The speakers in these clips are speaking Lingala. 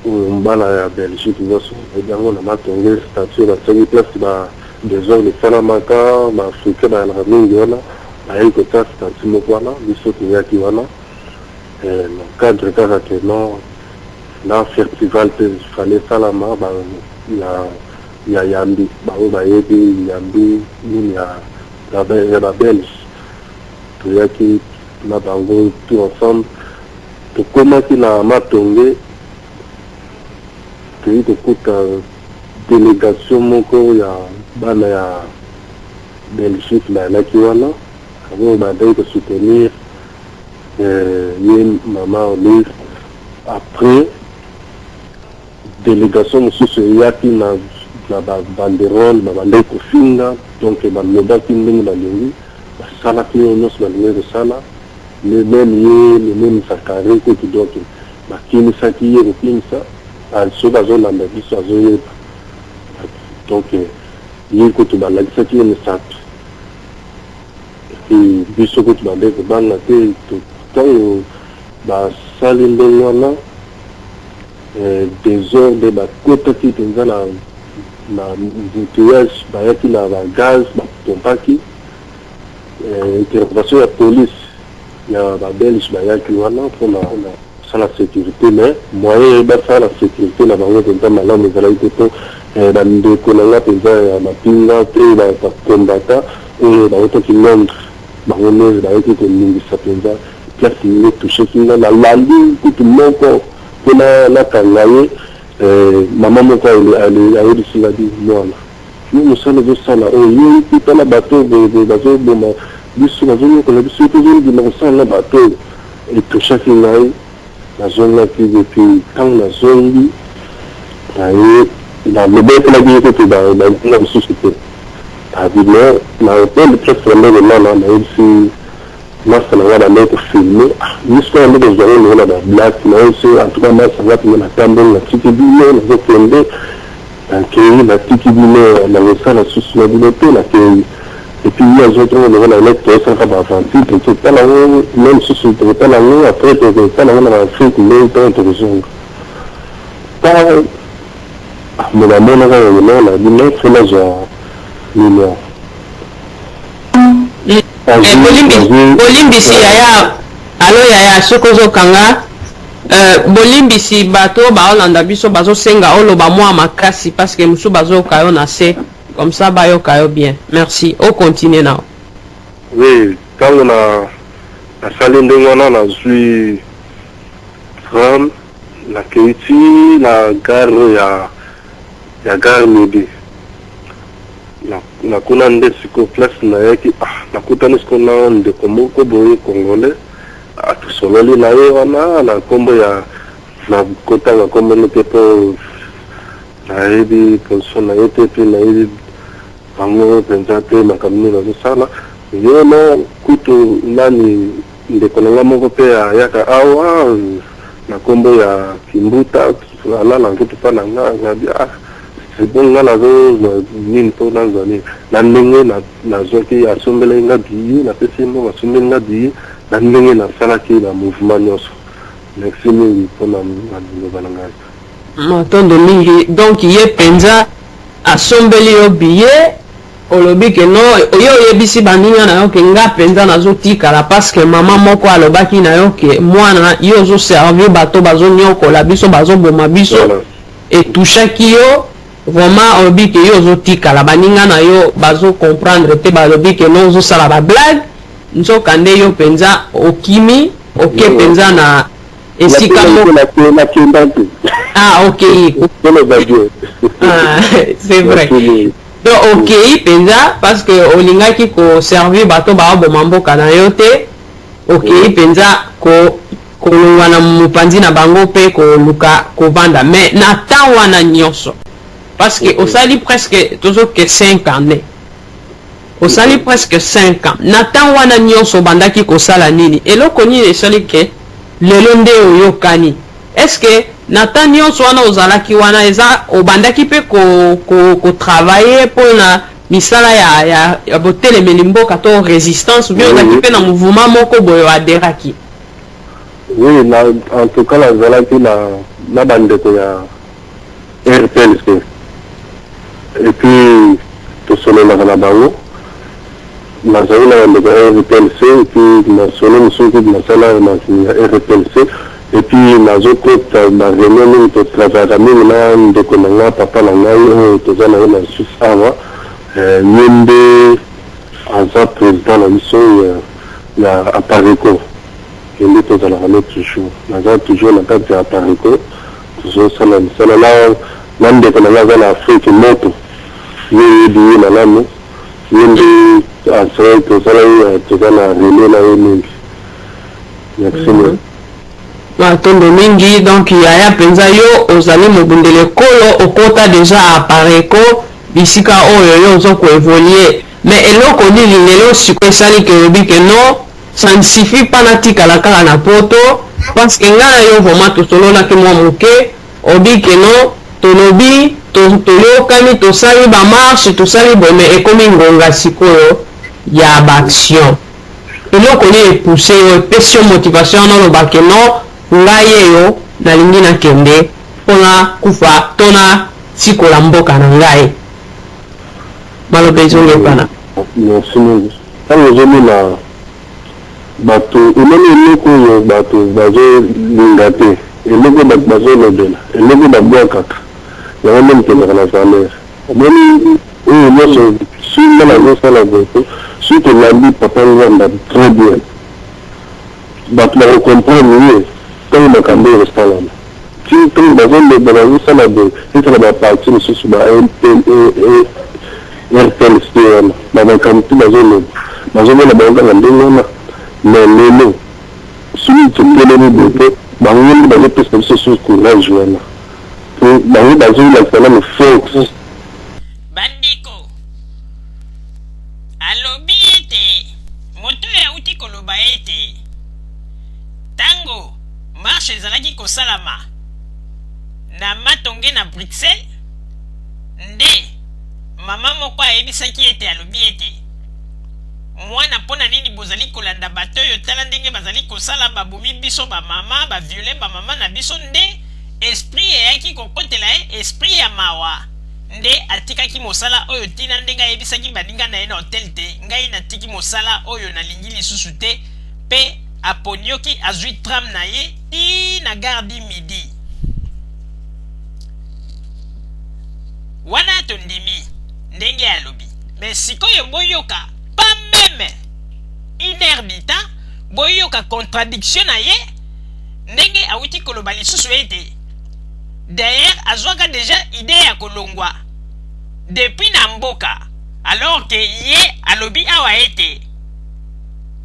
mbala ya Belgique nyonso edango na matonge statue na tsengi place ba des heures de salamaka ba africain ba la mingi wana ba iko ta statue moko wana biso tuyaki wana na cadre kaka que non na festival te fallait salama ba ya yambi ba yebi yambi ni ya Belge tuyaki na bango tout ensemble tokomaki na matonge toyi tokuta délégation moko ya bana ya Belgique bayalaki wana abo bandaki kosoutenir ye mama Olive. Après délégation mosusu eyaki na banderole babandaki kofinga donc balobaki ndenge balingi basalaki oyo nyonso balingi kosala le même Sakare koki donc bakimisaki ye kopimisa so bazolanda biso azoyeba donc ye koto balakisaki ye misato epi biso koto bandeki kobanga te ntango basali ndenge wana desordre bakotaki mpenza na embouteillage bayaki na bagaz bapompaki intervention ya police ya babelge bayaki wana mpona la sécurité, mais moyen de faire la sécurité na bango mpenza malamu ezalaki te po bandeko na nga mpenza ya mapinga mpe bakombata oyo bautaki Londres bango nyonso bayaki koningisa mpenza place ye toucheki nga nalandi kutu moko mpona nakanga ye mama moko ayebisinga di mwana yo mosala ezosala oyo ye mpe na bato bazoboma biso bazoyokola biso mpe ezolibima kosala na bato oyo etoshaki ngai nazongaki depuis ntango nazongi nalobekelaki ye kote banzinga mosusu te abime na hôtel presque ndenge nana nayebisi masa na nga bandeki kofilme miso ya ndenge ezwango ndenge na bablake nayebisi en tout cas masa nga penge natamboli natiki bino nazokende nakei natiki bino na mosala susu na bino te nakei epuis ye azotongo ndenge na eleki toyosanaka baaventure tokotala yango me mosusu tokotala yango apres tokotala yango na baafrike ndenge ntango tokozonga ta monamonaka yango na bino fona zwa million bolimbisi yaya alo yaya soki ozokanga bolimbisi bato baolanda biso bazosenga oloba mwa makasi parce que mosusu bazoyoka yo na se comme ça bayoka yo bien merci o continue nao. Oui, ntango nasali ndenge wana nazwi tram nakei ti na gare oyo ya gare midi nakuna nde siko place nayaki nakutani siko na ndeko moko boye congolais tosololi na ye wana na nkombo ya nakotanga nkomboni te mpo nayebi position na ye te mpe nayebi bango mpenza te makambo nini bazosala yo no kutu nani ndeko na nga moko mpe ayaka awa na nkombo ya Kimbuta alala nkutu mpa na nga ngabi bon nga nazozwa nini mpo nazwa nini na ndenge nazwaki asombelaki nga biye napesi mo asombeli nga biye na ndenge nasalaki na mouvement nyonso merci mingi mpona liloba na ngai matondo mingi donc ye mpenza asombeli yo biye olobi ke no oyo oyebisi baninga na yo ke nga mpenza nazotikala parce que mama moko alobaki na yo ke mwana yo ozoservir bato bazonyokola biso bazoboma biso etushaki yo vraiment olobi ke yo ozotikala baninga na yo bazocomprendre te balobi ke no ozosala bablague nzoka nde yo mpenza okimi oke mpenza na esika ok c'est vrai donc ok penza parce que olingaki ko servir bato baoboma mboka na yo te ok penza kolongwa na mopanzi na bango mpe koluka kovanda mais na temps wana nyonso parce que osali presque tozoke 5 ans ne osali presque 5 ans na temps wana nyonso obandaki kosala nini eloko nini esali ke lelo nde oyokani est-ce que na temps nyonso wana ozalaki wana eza obandaki mpe kotravaille mpona misala ya botelemeli mboka to résistance ou bien ozalaki mpe na mouvement moko boye oaderaki Oui, en tout cas, la Zalaki, la bande de RPLC. Et puis, tout seul dans la bango. La Zalaki, la RPLC, et puis, la Solon, la RPLC. Et puis, la Zokot, la réunion, tout travail, la mine, de Konanga, papa, la Naï, tout ça, la Suisse, avant. Yende, Aza, président, la mission, il y a à Parico. Il y a tout à la ramée toujours. Naza, toujours, la tête à Parico. Toujours, ça, là, même de Konanga, dans l'Afrique, moto. Il y a eu la lame. Yende, Aza, tout ça, la réunion, la merci. Matondo mingi donc yaya penza yo ozali mobundele kolo okota déjà à Pareko bisika oyo yo zo ko évoluer mais eloko nini lelo siko esali ke obi ke non ça ne suffit pas na tikala kala na poto parce que ngana yo vraiment tosolola ke mwa moke obi ke non tolobi toyokani tosali ba marche tosali bo mais ekomi ngonga sikoyo ya ba action eloko nini pousser yo pesio motivation no ba ke non ngai yo nalingi nakende mpona kufa tona sikola mboka na ngai maloba ezongepana merci mingi ntango ozomona bato emoni eloko oyo bato bazolinga te eloko bato bazolobela eloko babwakaka yango nde mpendaka na valeur omoni oyo nyonso singa nazosala boto soki olambi papa nzamba très bien bato bakocomprendre ye ntango makambo oyo esalama ti ntango bazoleba bazosala boye esala baparti mosusu ba RPLC wana bamakambo ti bazoloba bazomona baokanga ndenge wana mais lelo soki totelemi boye mpe bango nde bazopesa biso susu courage wana po bango bazolakisa nano force bandeko alobi ete moto auti koloba ete tango marche ezalaki kosalama na matonge na Bruxelles nde mama moko ayebisaki ete alobi ete mwana mpona nini bozali kolanda bato oyo tala ndenge bazali kosala babomi biso bamama baviole bamama na biso nde esprit eyaki kokotela ye esprit ya mawa nde atikaki mosala oyo tina ndenge ayebisaki baninga na ye na hotel te ngai natiki mosala oyo nalingi lisusu te mpe aponioki azwi tram na ye ti na gardi midi wana tondimi ndenge alobi me sikoyo boyoka pa meme une heure du temps boyoka contradiction na ye ndenge awuti koloba lisusu ete d'ailleurs azwaka deja idée ya kolongwa depuis na mboka alors que ye alobi awa ete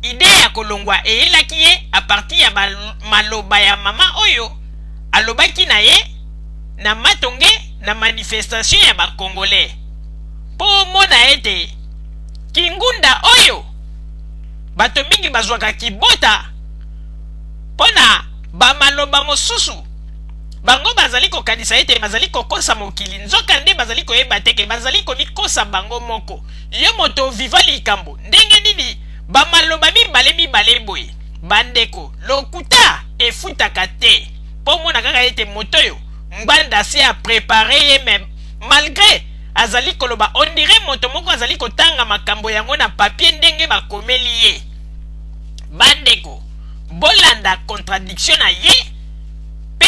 idée ya kolongwa eyelaki ye a partir ya maloba ya mama oyo alobaki na ye na matonge na manifestation ya bakongolais po mona ete kingunda oyo bato mingi bazwaka kibota pona bamaloba mosusu bango bazali kokanisa ete bazali kokosa mokili nzoka nde bazali koyeba teke bazali komikosa bango moko yo moto viva likambo ndenge nini bamaloba mibale boye bandeko lokuta efutaka te po mona kaka ete moto yo ngbanda se a préparé ye même malgré azali koloba on dirait moto moko azali kotanga makambo yango na papier ndenge bakomeli ye bandeko bolanda contradiction na ye pe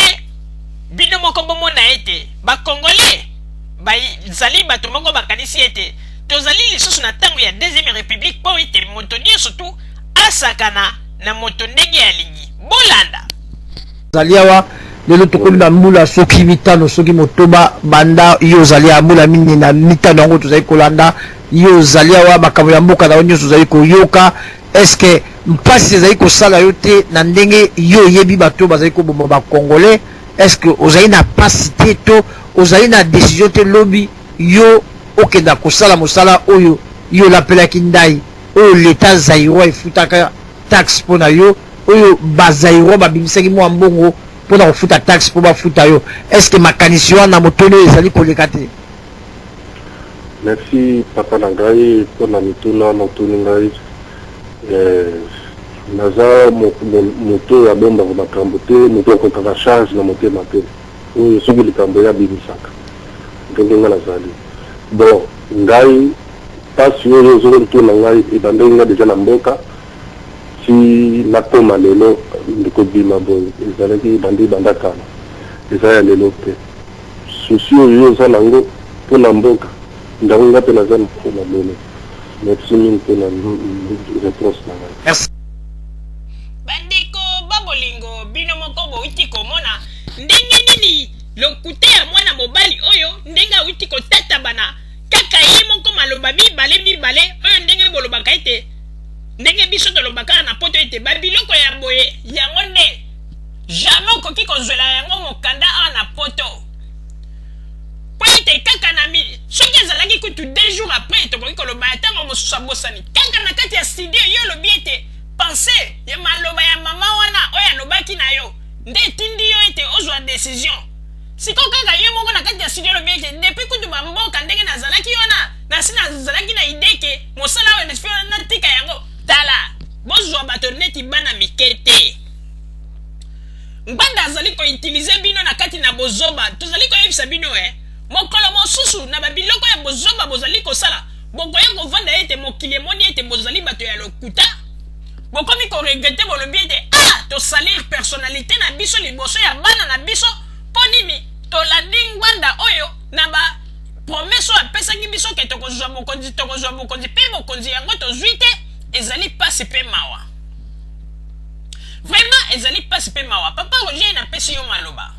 bino moko bomona ete bakongolais bazali bato moko bakanisi ete tozali lisusu na ntango ya deuxième république po ete moto nyonso tu asakana na moto ndenge alingi bolanda zali awa lelo tokomi na mbula soki mitano soki motoba banda yo zali ya mbula mingi na mitano yango tozali kolanda yo zali awa makambo ya mboka na yo nyonso tozali koyoka eske mpasi ezali kosala yo te na ndenge yo oyebi bato bazali koboma bakongolais eske ozali na pasi te to ozali na décision te lobi yo okenda kosala mosala oyo yo lapelaki ndai oyo leta zairo efutaka taxe mpo na yo oyo bazairo babimisaki mwa mbongo mpona kofuta taxe mpo bafuta yo eske makanisi wana motoni oyo ezali koleka te? Merci papa na ngai mpona mituna wana otuni ngai naza moto ya bombaka makambo te moto akontaka charge na motema te oyo soki likambo yabimisaka ndenge nga nazali bon ngai pasi oyo ozokotuna ngai ebandeli nga deja na mboka si nakoma lelo ndikobima boye ezalaki bandi banda kala eza ya lelo te susi oyo oza nango mpona mboka ndango nga mpe naza na lelo merci mingi mpona réponse na ngai. Bandeko babolingo bino moko bouti komona ndenge nini lokute ya mwana mobali oyo ndenge awuti kotata bana kaka ye moko maloba mibale oyo ndenge bolobaka ete ndenge biso tolobaka na poto ete babiloko ya boye yango nde jamais okoki kozwela yango mokanda awa na poto po ete kaka na soki ezalaki kutu 2 jours après tokoki koloba ya ntango mosusu abosani kaka na kati ya studio yo olobi ete pense ya maloba ya mama wana oyo alobaki na yo nde etindi yo ete ozwa décision siko kaka yo moko na kati ya studio olobi ete depuis kutu bamboka ndenge nazalaki wana nasi nazalaki na ide ke mosala oyo natika yango tala bozwa bato neti bana mike te ngbanda azali koutilize bino na kati na bozoba tozali koyebisa bino mokolo mosusu na babiloko ya bozoba bozali kosala bokoya kovanda ete mokili emoni ete bozali bato ya lokuta bokomi koregrete bolobi ete tosalir personnalité na biso liboso ya bana na biso mpo nini tolandi ngbanda oyo na bapromese oyo apesaki biso ke tokozwa bokonzi mpe bokonzi yango tozwi te ezali pasi mpe mawa vraiment ezali pasi mpe mawa papa Roger napesi yo maloba